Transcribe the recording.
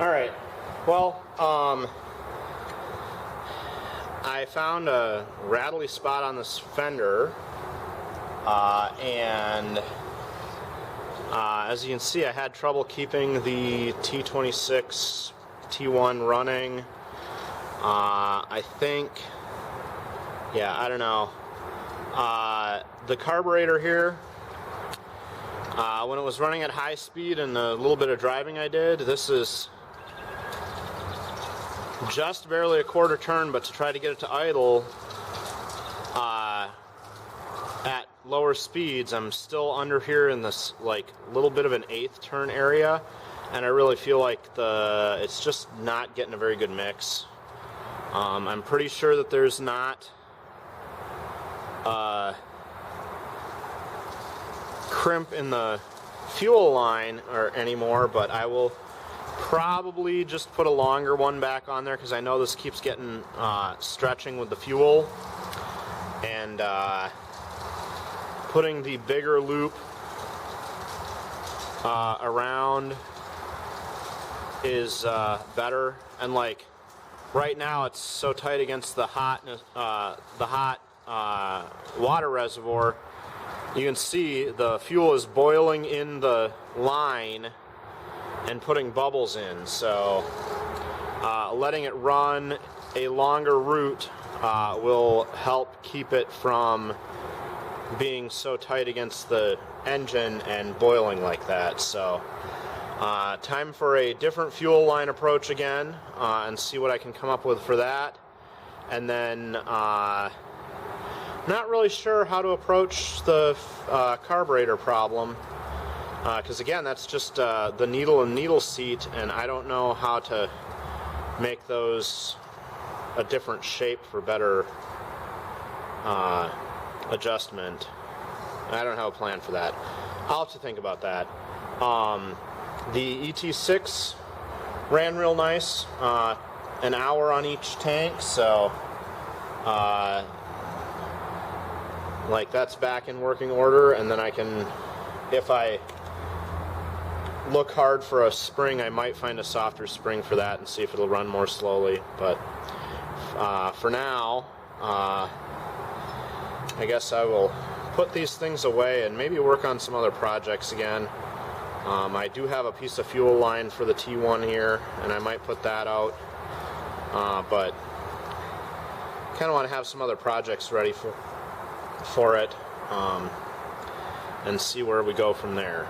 Alright, well, I found a rattly spot on this fender, and as you can see, I had trouble keeping the T26 T1 running. I think, yeah, I don't know. The carburetor here, when it was running at high speed and the little bit of driving I did, this is just barely a quarter turn, but to try to get it to idle at lower speeds, I'm still under here in this like little bit of an eighth turn area, and I really feel like it's just not getting a very good mix. I'm pretty sure that there's not crimp in the fuel line or anymore, but I will probably just put a longer one back on there because I know this keeps getting stretching with the fuel, and putting the bigger loop around is better. And like right now it's so tight against the hot water reservoir, you can see the fuel is boiling in the line and putting bubbles in, so letting it run a longer route will help keep it from being so tight against the engine and boiling like that. So time for a different fuel line approach again, and see what I can come up with for that. And then not really sure how to approach the carburetor problem, because again, that's just the needle and needle seat, and I don't know how to make those a different shape for better adjustment. I don't have a plan for that. I'll have to think about that. The ET6 ran real nice, an hour on each tank, so like that's back in working order, and then I can, if I look hard for a spring, I might find a softer spring for that and see if it'll run more slowly. But for now, I guess I will put these things away and maybe work on some other projects again. I do have a piece of fuel line for the T1 here, and I might put that out, but kind of want to have some other projects ready for it, and see where we go from there.